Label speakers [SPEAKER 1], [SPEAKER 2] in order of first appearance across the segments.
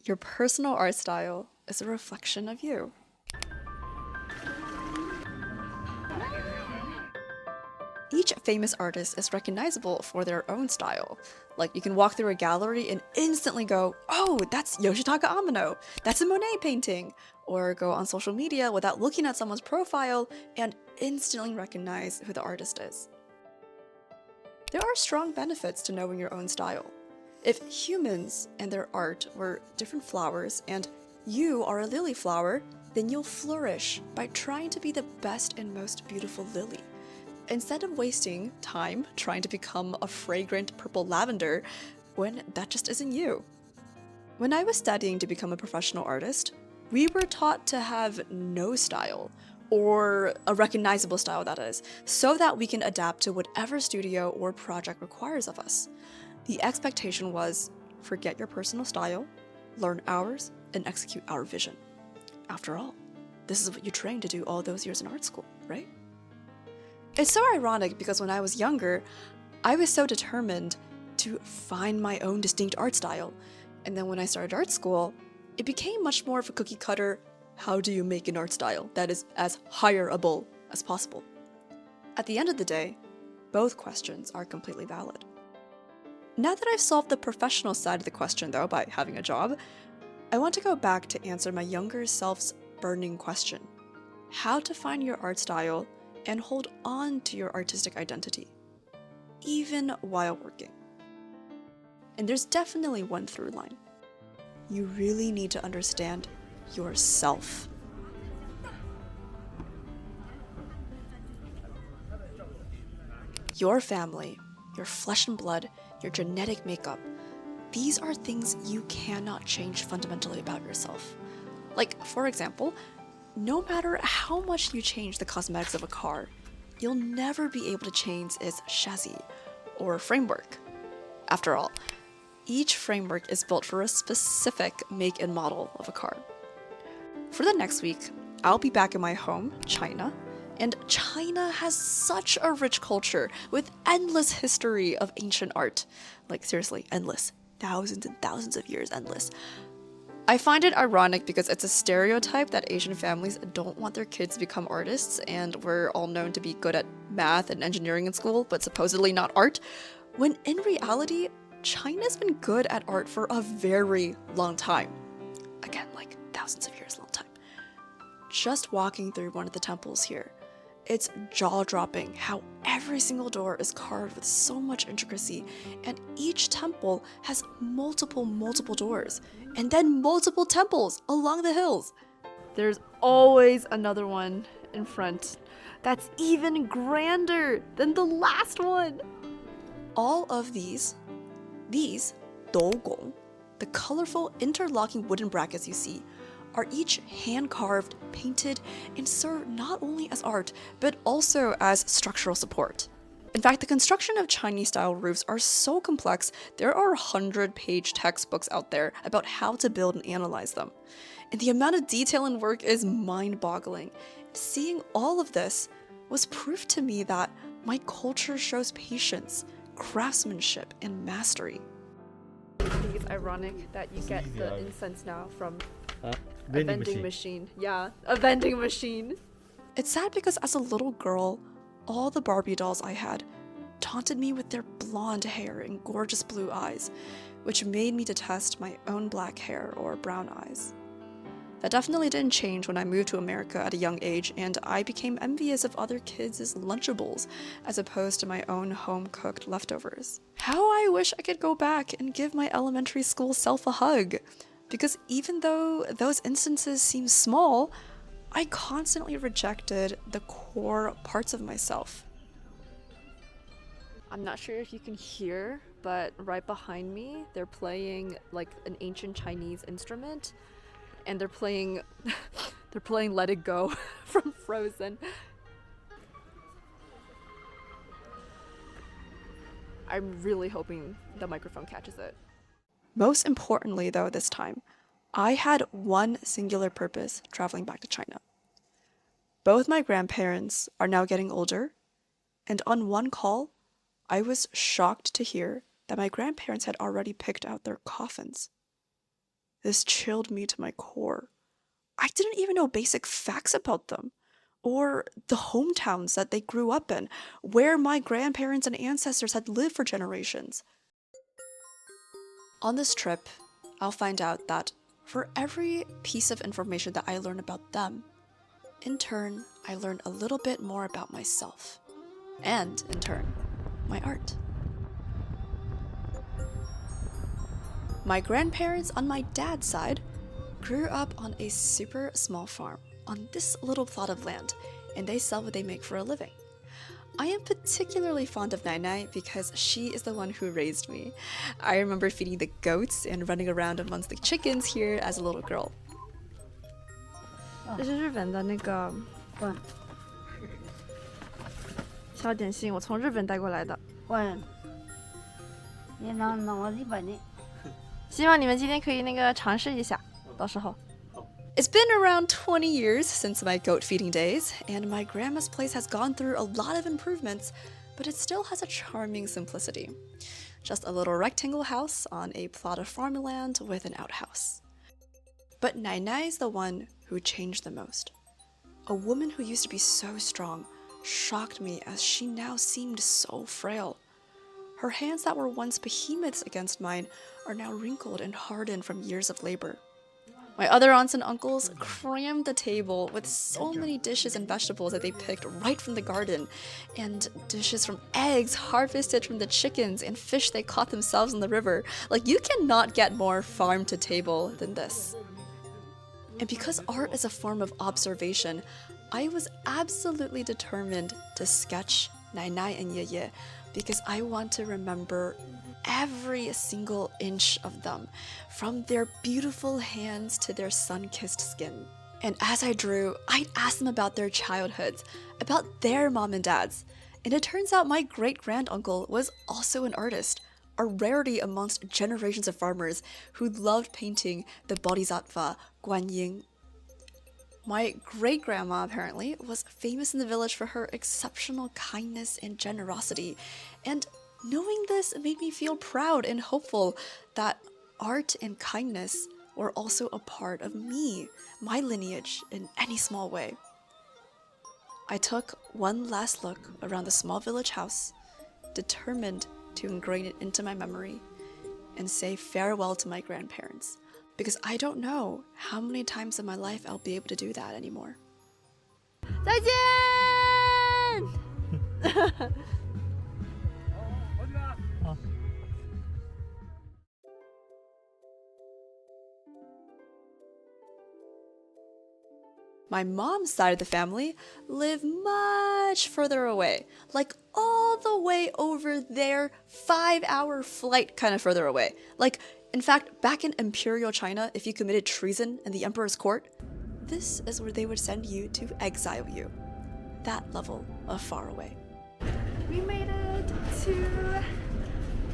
[SPEAKER 1] Your personal art style is a reflection of you. Each famous artist is recognizable for their own style. Like, you can walk through a gallery and instantly go, oh, that's Yoshitaka Amano, that's a Monet painting. Or go on social media without looking at someone's profile and instantly recognize who the artist is. There are strong benefits to knowing your own style. If humans and their art were different flowers and you are a lily flower, then you'll flourish by trying to be the best and most beautiful lily. Instead of wasting time trying to become a fragrant purple lavender when that just isn't you. When I was studying to become a professional artist, we were taught to have no style, or a recognizable style that is, so that we can adapt to whatever studio or project requires of us. The expectation was, forget your personal style, learn ours, and execute our vision. After all, this is what you trained to do all those years in art school, right? It's so ironic because when I was younger, I was so determined to find my own distinct art style. And then when I started art school, it became much more of a cookie cutter, how do you make an art style that is as hireable as possible? At the end of the day, both questions are completely valid. Now that I've solved the professional side of the question though by having a job, I want to go back to answer my younger self's burning question. How to find your art style and hold on to your artistic identity, even while working. And there's definitely one through line. You really need to understand yourself. Your family, your flesh and blood, your genetic makeup, these are things you cannot change fundamentally about yourself. Like, for example, no matter how much you change the cosmetics of a car, you'll never be able to change its chassis or framework. After all, each framework is built for a specific make and model of a car. For the next week, I'll be back in my home, China, and China has such a rich culture with endless history of ancient art. Like, seriously, endless. Thousands and thousands of years, endless. I find it ironic because it's a stereotype that Asian families don't want their kids to become artists, and we're all known to be good at math and engineering in school, but supposedly not art, when in reality, China's been good at art for a very long time. Again, like thousands of years, long time. Just walking through one of the temples here, it's jaw-dropping how every single door is carved with so much intricacy, and each temple has multiple doors, and then multiple temples along the hills. There's always another one in front that's even grander than the last one. All of these waigong, the colorful interlocking wooden brackets you see, are each hand-carved, painted, and serve not only as art, but also as structural support. In fact, the construction of Chinese-style roofs are so complex, there are 100-page textbooks out there about how to build and analyze them. And the amount of detail and work is mind-boggling. Seeing all of this was proof to me that my culture shows patience, craftsmanship, and mastery. I think it's ironic that you get the incense now from a vending machine. Yeah, a vending machine. It's sad because as a little girl, all the Barbie dolls I had taunted me with their blonde hair and gorgeous blue eyes, which made me detest my own black hair or brown eyes. That definitely didn't change when I moved to America at a young age and I became envious of other kids' Lunchables as opposed to my own home-cooked leftovers. How I wish I could go back and give my elementary school self a hug, because even though those instances seem small, I constantly rejected the core parts of myself. I'm not sure if you can hear, but right behind me, they're playing like an ancient Chinese instrument, and they're playing Let It Go from Frozen. I'm really hoping the microphone catches it. Most importantly though this time, I had one singular purpose traveling back to China. Both my grandparents are now getting older, and on one call, I was shocked to hear that my grandparents had already picked out their coffins. This chilled me to my core. I didn't even know basic facts about them, or the hometowns that they grew up in, where my grandparents and ancestors had lived for generations. On this trip, I'll find out that for every piece of information that I learn about them, in turn, I learned a little bit more about myself, and in turn, my art. My grandparents on my dad's side grew up on a super small farm on this little plot of land, and they sell what they make for a living. I am particularly fond of Nainai because she is the one who raised me. I remember feeding the goats and running around amongst the chickens here as a little girl.
[SPEAKER 2] 这是日本的那个小点心，我从日本带过来的。希望你们今天可以尝试一下，到时候。
[SPEAKER 1] It's been around 20 years since my goat feeding days, and my grandma's place has gone through a lot of improvements, but it still has a charming simplicity. Just a little rectangle house on a plot of farmland with an outhouse. But Nainai is the one who changed the most. A woman who used to be so strong shocked me as she now seemed so frail. Her hands that were once behemoths against mine are now wrinkled and hardened from years of labor. My other aunts and uncles crammed the table with so many dishes and vegetables that they picked right from the garden, and dishes from eggs harvested from the chickens and fish they caught themselves in the river. Like, you cannot get more farm to table than this. And because art is a form of observation, I was absolutely determined to sketch nainai and yeye because I want to remember every single inch of them, from their beautiful hands to their sun-kissed skin. And as I drew, I'd ask them about their childhoods, about their mom and dads. And it turns out my great-granduncle was also an artist, a rarity amongst generations of farmers who loved painting the bodhisattva, Guanyin. My great-grandma, apparently, was famous in the village for her exceptional kindness and generosity, and knowing this made me feel proud and hopeful that art and kindness were also a part of me, my lineage, in any small way. I took one last look around the small village house, determined to ingrain it into my memory and say farewell to my grandparents, because I don't know how many times in my life I'll be able to do that anymore.
[SPEAKER 2] 再见。
[SPEAKER 1] My mom's side of the family live much further away, like all the way over there, 5-hour flight kind of further away. Like, in fact, back in Imperial China, if you committed treason in the emperor's court, this is where they would send you to exile you. That level of far away.
[SPEAKER 2] We made it to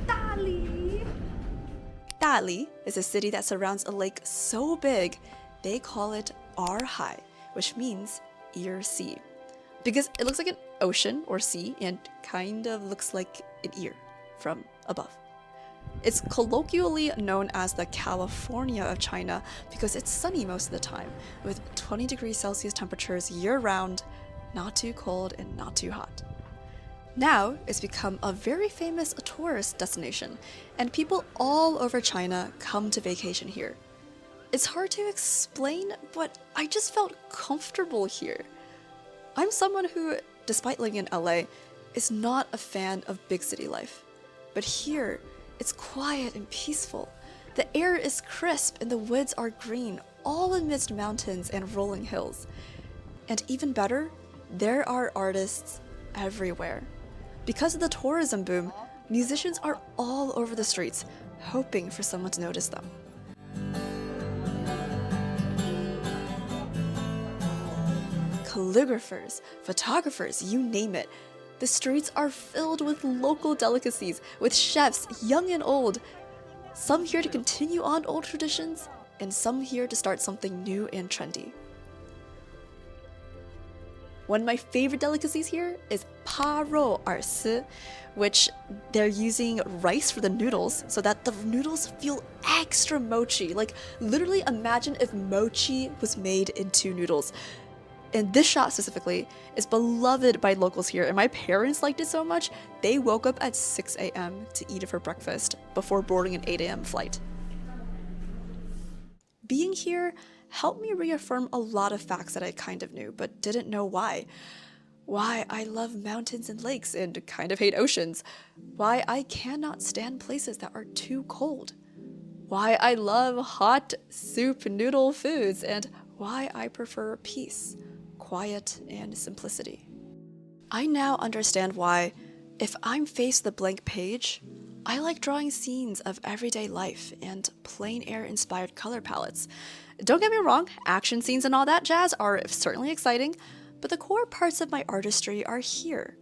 [SPEAKER 2] Dali.
[SPEAKER 1] Dali is a city that surrounds a lake so big, they call it Hai, which means ear sea, because it looks like an ocean or sea and kind of looks like an ear from above. It's colloquially known as the California of China because it's sunny most of the time, with 20 degrees Celsius temperatures year-round, not too cold and not too hot. Now, it's become a very famous tourist destination, and people all over China come to vacation here. It's hard to explain, but I just felt comfortable here. I'm someone who, despite living in LA, is not a fan of big city life. But here, it's quiet and peaceful. The air is crisp and the woods are green, all amidst mountains and rolling hills. And even better, there are artists everywhere. Because of the tourism boom, musicians are all over the streets, hoping for someone to notice them. Calligraphers, photographers, you name it. The streets are filled with local delicacies, with chefs, young and old. Some here to continue on old traditions, and some here to start something new and trendy. One of my favorite delicacies here is pa rou er si, which they're using rice for the noodles so that the noodles feel extra mochi. Like literally imagine if mochi was made into noodles. And this shot specifically is beloved by locals here, and my parents liked it so much, they woke up at 6 a.m. to eat it for breakfast before boarding an 8 a.m. flight. Being here helped me reaffirm a lot of facts that I kind of knew, but didn't know why. Why I love mountains and lakes and kind of hate oceans. Why I cannot stand places that are too cold. Why I love hot soup noodle foods, and why I prefer peace, quiet, and simplicity. I now understand why, if I'm faced with a blank page, I like drawing scenes of everyday life and plein air-inspired color palettes. Don't get me wrong, action scenes and all that jazz are certainly exciting, but the core parts of my artistry are here.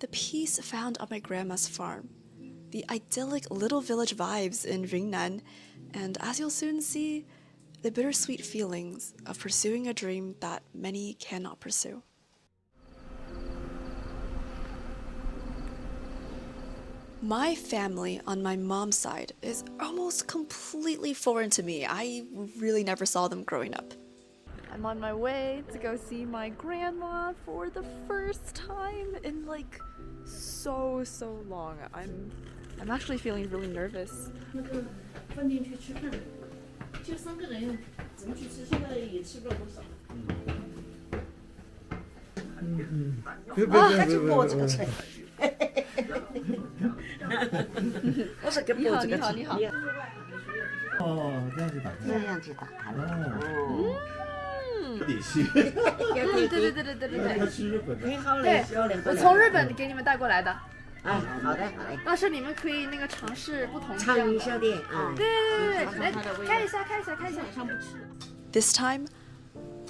[SPEAKER 1] The peace found on my grandma's farm, the idyllic little village vibes in Yunnan, and as you'll soon see, the bittersweet feelings of pursuing a dream that many cannot pursue. My family on my mom's side is almost completely foreign to me. I really never saw them growing up. I'm on my way to go see my grandma for the first time in like so long. I'm actually feeling really nervous.
[SPEAKER 3] 就3个人，怎么去吃？现在也吃不了多少。赶紧过这个菜。我是给过这个菜。
[SPEAKER 1] 你好。
[SPEAKER 4] 哦，这样子打开。
[SPEAKER 3] 这样子打开了。
[SPEAKER 4] 底细。
[SPEAKER 2] 对。
[SPEAKER 4] 吃日本的。
[SPEAKER 3] 很好嘞，
[SPEAKER 2] 我从日本给你们带过来的。
[SPEAKER 3] 啊，好的。
[SPEAKER 2] 到时候你们可以那个尝试不同
[SPEAKER 3] 尝一下的啊。
[SPEAKER 2] 对，来开一下。
[SPEAKER 1] This time,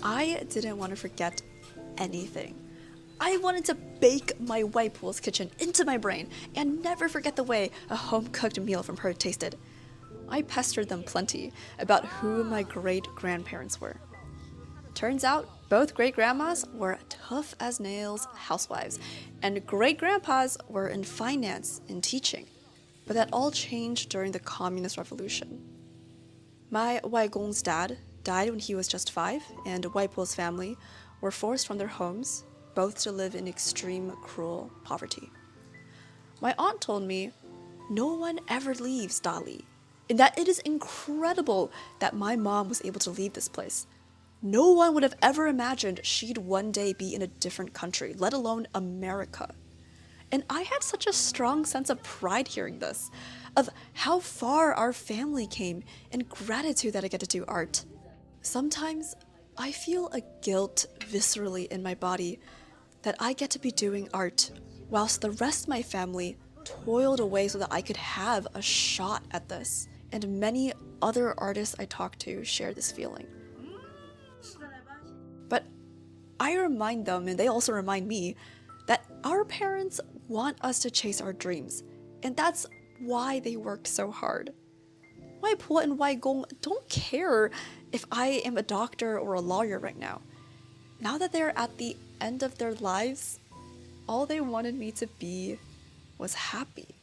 [SPEAKER 1] I didn't want to forget anything. I wanted to bake my waipo's kitchen into my brain and never forget the way a home-cooked meal from her tasted. I pestered them plenty about who my great-grandparents were. Turns out, both great-grandmas were tough as nails housewives, and great-grandpas were in finance and teaching. But that all changed during the Communist Revolution. My waigong's dad died when he was just 5, and waipo's family were forced from their homes, both to live in extreme, cruel poverty. My aunt told me, no one ever leaves Dali, and that it is incredible that my mom was able to leave this place. No one would have ever imagined she'd one day be in a different country, let alone America. And I had such a strong sense of pride hearing this, of how far our family came and gratitude that I get to do art. Sometimes I feel a guilt viscerally in my body that I get to be doing art, whilst the rest of my family toiled away so that I could have a shot at this. And many other artists I talk to share this feeling. But I remind them, and they also remind me, that our parents want us to chase our dreams, and that's why they worked so hard. Waipo and waigong don't care if I am a doctor or a lawyer right now. Now that they're at the end of their lives, all they wanted me to be was happy.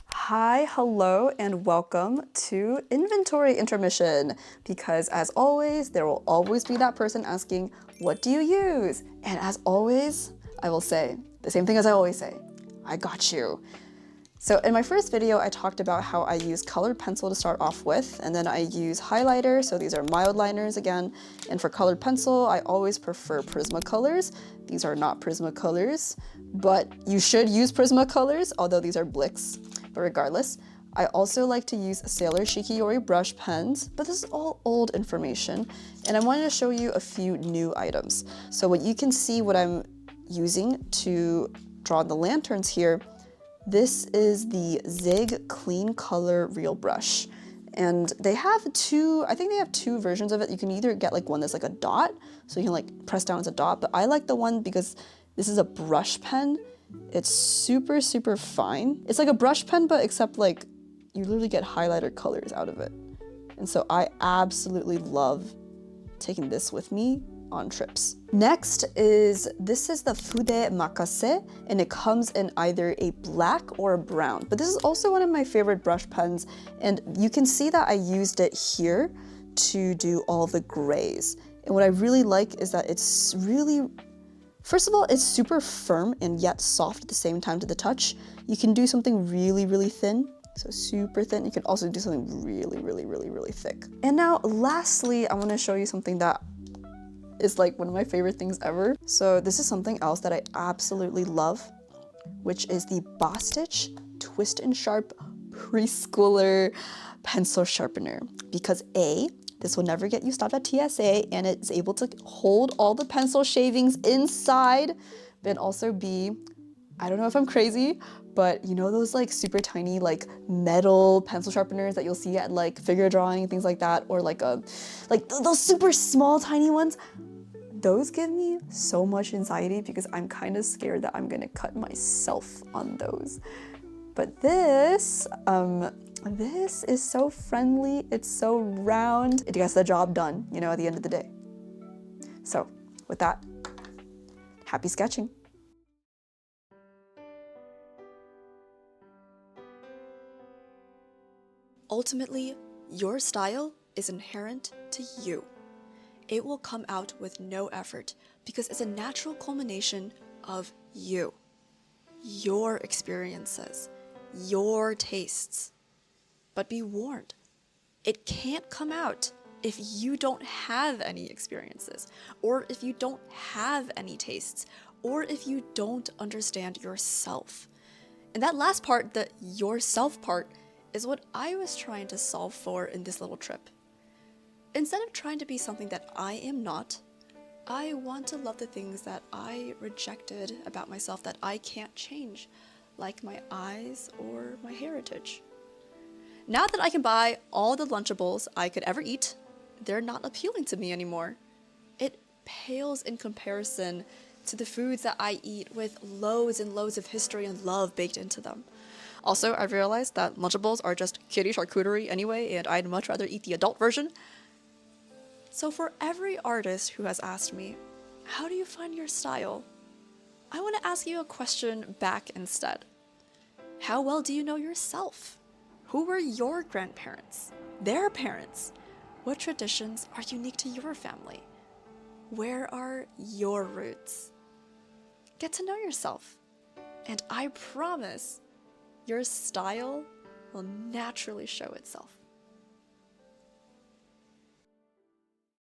[SPEAKER 1] Hi, hello, and welcome to Inventory Intermission, because as always, there will always be that person asking, what do you use? And as always, I will say the same thing as I always say, I got you. So in my first video, I talked about how I use colored pencil to start off with, and then I use highlighter, so these are mild liners again. And for colored pencil, I always prefer Prismacolors. These are not Prismacolors, but you should use Prismacolors, although these are Blicks. But regardless, I also like to use Sailor Shikiori brush pens, but this is all old information, and I wanted to show you a few new items. So what you can see what I'm using to draw the lanterns here, this is the Zig Clean Color Real Brush. And they have I think they have two versions of it. You can either get like one that's like a dot, so you can like press down as a dot, but I like the one because this is a brush pen. It's super, super fine. It's like a brush pen, but except like you literally get highlighter colors out of it. And so I absolutely love taking this with me on trips. Next is, this is the Fude Makase, and it comes in either a black or a brown. But this is also one of my favorite brush pens, and you can see that I used it here to do all the grays. And what I really like is that it's really, first of all, it's super firm and yet soft at the same time to the touch. You can do something really, really thin, so super thin. You can also do something really, really, really, really thick. And now lastly, I want to show you something that is like one of my favorite things ever. So this is something else that I absolutely love, which is the Bostitch Twist and Sharp Preschooler Pencil Sharpener. Because A, this will never get you stopped at TSA, and it's able to hold all the pencil shavings inside. But also B, I don't know if I'm crazy, but you know those like super tiny like metal pencil sharpeners that you'll see at like figure drawing, things like that, or like those super small tiny ones? Those give me so much anxiety because I'm kind of scared that I'm gonna cut myself on those. But this is so friendly, it's so round, it gets the job done, you know, at the end of the day. So with that, happy sketching. Ultimately, your style is inherent to you. It will come out with no effort because it's a natural culmination of you, your experiences, your tastes. But be warned, it can't come out if you don't have any experiences, or if you don't have any tastes, or if you don't understand yourself. And that last part, the yourself part, is what I was trying to solve for in this little trip. Instead of trying to be something that I am not, I want to love the things that I rejected about myself that I can't change, like my eyes or my heritage. Now that I can buy all the Lunchables I could ever eat, they're not appealing to me anymore. It pales in comparison to the foods that I eat with loads and loads of history and love baked into them. Also, I've realized that Lunchables are just kiddie charcuterie anyway, and I'd much rather eat the adult version. So for every artist who has asked me, how do you find your style? I want to ask you a question back instead. How well do you know yourself? Who were your grandparents? Their parents? What traditions are unique to your family? Where are your roots? Get to know yourself. And I promise, your style will naturally show itself.